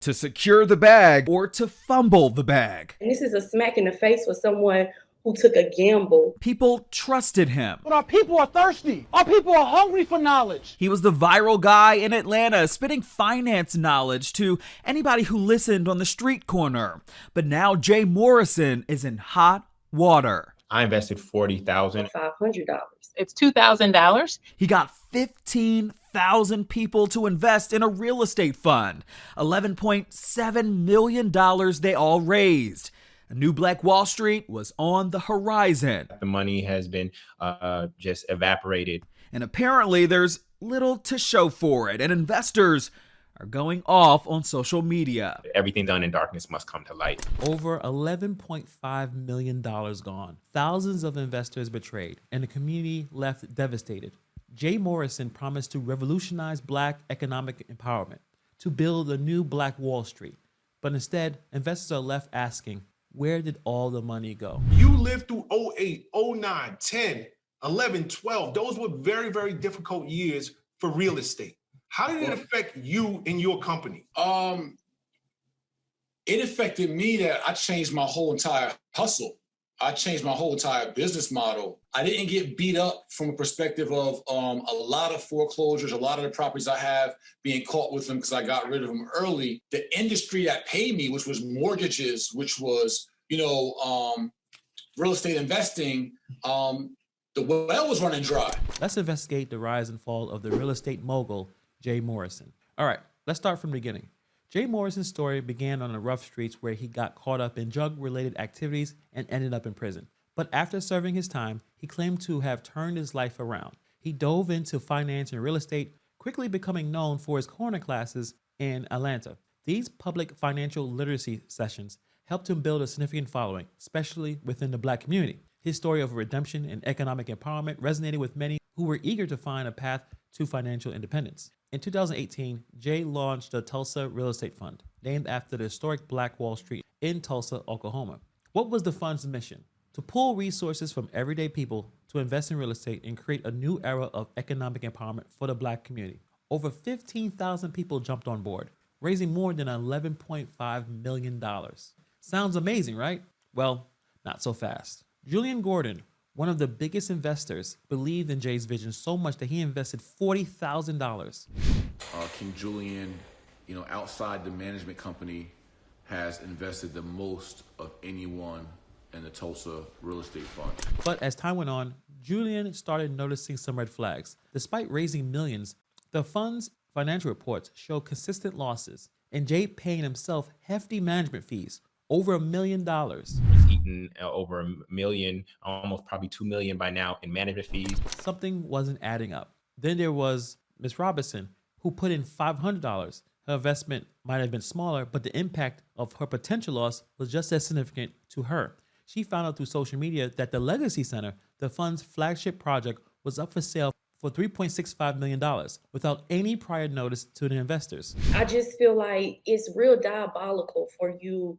to secure the bag, or to fumble the bag. And this is a smack in the face for someone who took a gamble. People trusted him. But our people are thirsty. Our people are hungry for knowledge. He was the viral guy in Atlanta, spitting finance knowledge to anybody who listened on the street corner. But now Jay Morrison is in hot water. I invested $40,000. $500. It's $2,000. He got 15,000 people to invest in a real estate fund. $11.7 million they all raised. A new Black Wall Street was on the horizon. The money has been just evaporated. And apparently there's little to show for it, and investors are going off on social media. Everything done in darkness must come to light. Over $11.5 million gone. Thousands of investors betrayed, and the community left devastated. Jay Morrison promised to revolutionize Black economic empowerment, to build a new Black Wall Street. But instead, investors are left asking, where did all the money go? You lived through 08, 09, 10, 11, 12. Those were very, very difficult years for real estate. How did it affect you and your company? It affected me that I changed my whole entire hustle. I changed my whole entire business model. I didn't get beat up from a perspective of a lot of foreclosures, a lot of the properties I have being caught with them because I got rid of them early. The industry that paid me, which was mortgages, which was, real estate investing, the well was running dry. Let's investigate the rise and fall of the real estate mogul, Jay Morrison. All right, let's start from the beginning. Jay Morrison's story began on the rough streets where he got caught up in drug-related activities and ended up in prison. But after serving his time, he claimed to have turned his life around. He dove into finance and real estate, quickly becoming known for his corner classes in Atlanta. These public financial literacy sessions helped him build a significant following, especially within the Black community. His story of redemption and economic empowerment resonated with many who were eager to find a path to financial independence. In 2018, Jay launched the Tulsa Real Estate Fund, named after the historic Black Wall Street in Tulsa, Oklahoma. What was the fund's mission? To pull resources from everyday people to invest in real estate and create a new era of economic empowerment for the Black community. Over 15,000 people jumped on board, raising more than $11.5 million. Sounds amazing, right? Well, not so fast. Julian Gordon, one of the biggest investors, believed in Jay's vision so much that he invested $40,000. King Julian, outside the management company, has invested the most of anyone in the Tulsa Real Estate Fund. But as time went on, Julian started noticing some red flags. Despite raising millions, the fund's financial reports show consistent losses, and Jay paying himself hefty management fees, over $1 million. He's eaten over $1 million, almost probably $2 million by now in management fees. Something wasn't adding up. Then there was Ms. Robinson, who put in $500. Her investment might have been smaller, but the impact of her potential loss was just as significant to her. She found out through social media that the Legacy Center, the fund's flagship project, was up for sale for $3.65 million without any prior notice to the investors. I just feel like it's real diabolical for you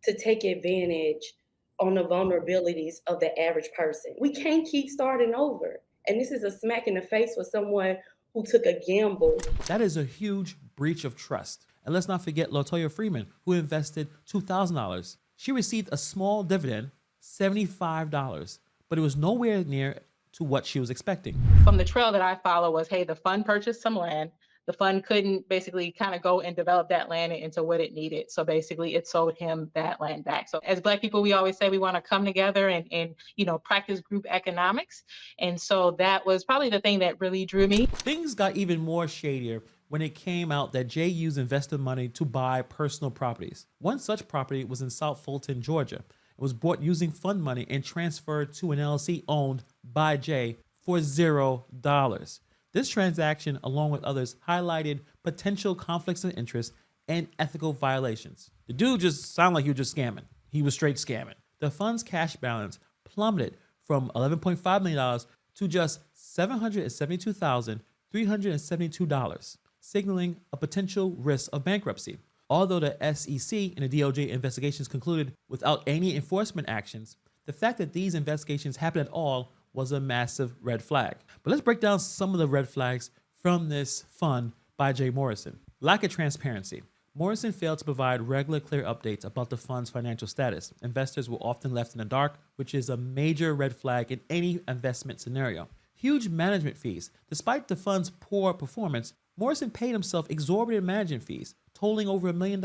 to take advantage on the vulnerabilities of the average person. We can't keep starting over. And this is a smack in the face for someone who took a gamble. That is a huge breach of trust. And let's not forget LaToya Freeman, who invested $2,000. She received a small dividend, $75, but it was nowhere near to what she was expecting. From the trail that I follow was, hey, the fund purchased some land. The fund couldn't basically kind of go and develop that land into what it needed. So basically it sold him that land back. So as Black people, we always say we want to come together and practice group economics. And so that was probably the thing that really drew me. Things got even more shadier when it came out that Jay used investor money to buy personal properties. One such property was in South Fulton, Georgia. It was bought using fund money and transferred to an LLC owned by Jay for $0. This transaction, along with others, highlighted potential conflicts of interest and ethical violations. The dude just sounded like he was just scamming. He was straight scamming. The fund's cash balance plummeted from $11.5 million to just $772,372, signaling a potential risk of bankruptcy. Although the SEC and the DOJ investigations concluded without any enforcement actions, the fact that these investigations happened at all was a massive red flag. But let's break down some of the red flags from this fund by Jay Morrison. Lack of transparency. Morrison failed to provide regular, clear updates about the fund's financial status. Investors were often left in the dark, which is a major red flag in any investment scenario. Huge management fees. Despite the fund's poor performance, Morrison paid himself exorbitant management fees, totaling over $1 million,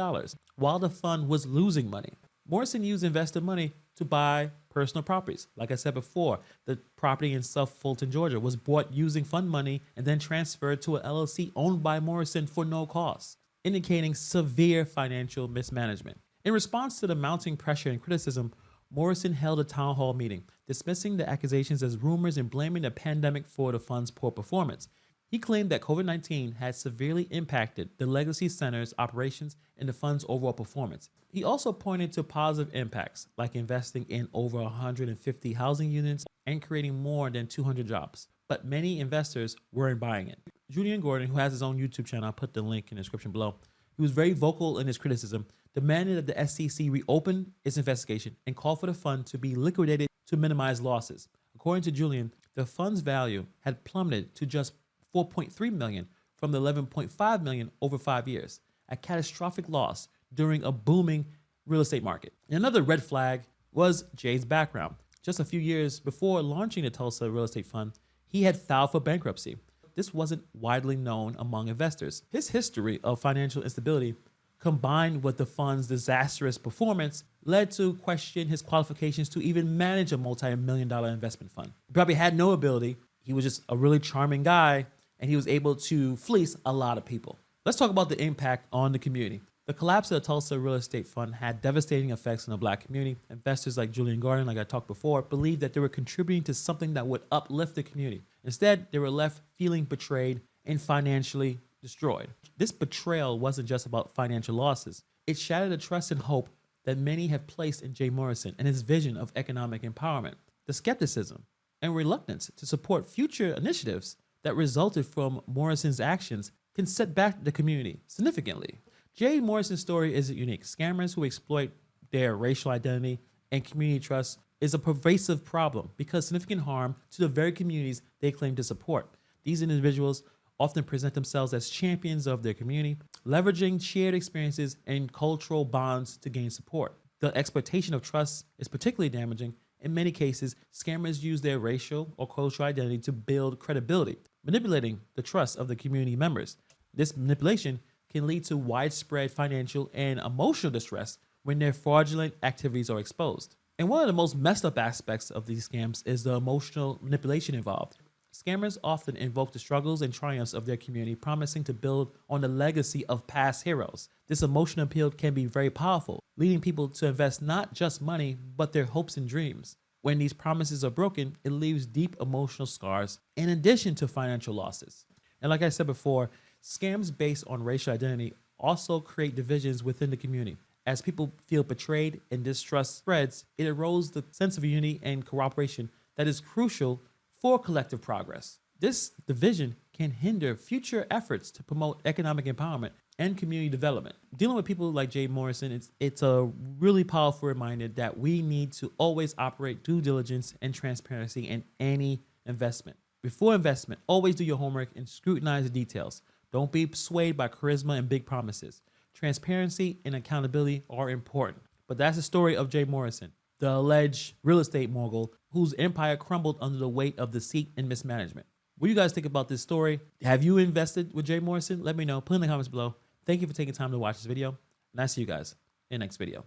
while the fund was losing money. Morrison used investor money to buy personal properties. Like I said before, the property in South Fulton, Georgia was bought using fund money and then transferred to an LLC owned by Morrison for no cost, indicating severe financial mismanagement. In response to the mounting pressure and criticism, Morrison held a town hall meeting, dismissing the accusations as rumors and blaming the pandemic for the fund's poor performance. He claimed that COVID-19 had severely impacted the Legacy Center's operations and the fund's overall performance. He also pointed to positive impacts, like investing in over 150 housing units and creating more than 200 jobs. But many investors weren't buying it. Julian Gordon, who has his own YouTube channel, I'll put the link in the description below, he was very vocal in his criticism, demanded that the SEC reopen its investigation and called for the fund to be liquidated to minimize losses. According to Julian, the fund's value had plummeted to just $4.3 million from the $11.5 million over 5 years, a catastrophic loss during a booming real estate market. And another red flag was Jay's background. Just a few years before launching the Tulsa Real Estate Fund, he had filed for bankruptcy. This wasn't widely known among investors. His history of financial instability, combined with the fund's disastrous performance, led to question his qualifications to even manage a multi-million-dollar investment fund. He probably had no ability. He was just a really charming guy, and he was able to fleece a lot of people. Let's talk about the impact on the community. The collapse of the Tulsa Real Estate Fund had devastating effects on the Black community. Investors like Julian Gordon, like I talked before, believed that they were contributing to something that would uplift the community. Instead, they were left feeling betrayed and financially destroyed. This betrayal wasn't just about financial losses. It shattered the trust and hope that many have placed in Jay Morrison and his vision of economic empowerment. The skepticism and reluctance to support future initiatives that resulted from Morrison's actions can set back the community significantly. Jay Morrison's story isn't unique. Scammers who exploit their racial identity and community trust is a pervasive problem because significant harm to the very communities they claim to support. These individuals often present themselves as champions of their community, leveraging shared experiences and cultural bonds to gain support. The exploitation of trust is particularly damaging. In many cases, scammers use their racial or cultural identity to build credibility, manipulating the trust of the community members. This manipulation can lead to widespread financial and emotional distress when their fraudulent activities are exposed. And one of the most messed up aspects of these scams is the emotional manipulation involved. Scammers often invoke the struggles and triumphs of their community, promising to build on the legacy of past heroes. This emotional appeal can be very powerful, leading people to invest not just money, but their hopes and dreams. When these promises are broken, it leaves deep emotional scars in addition to financial losses. And like I said before, scams based on racial identity also create divisions within the community. As people feel betrayed and distrust spreads, it erodes the sense of unity and cooperation that is crucial for collective progress. This division can hinder future efforts to promote economic empowerment and community development. Dealing with people like Jay Morrison, it's a really powerful reminder that we need to always operate due diligence and transparency in any investment. Before investment, always do your homework and scrutinize the details. Don't be swayed by charisma and big promises. Transparency and accountability are important. But that's the story of Jay Morrison, the alleged real estate mogul whose empire crumbled under the weight of deceit and mismanagement. What do you guys think about this story? Have you invested with Jay Morrison? Let me know. Put in the comments below. Thank you for taking time to watch this video, and I'll see you guys in the next video.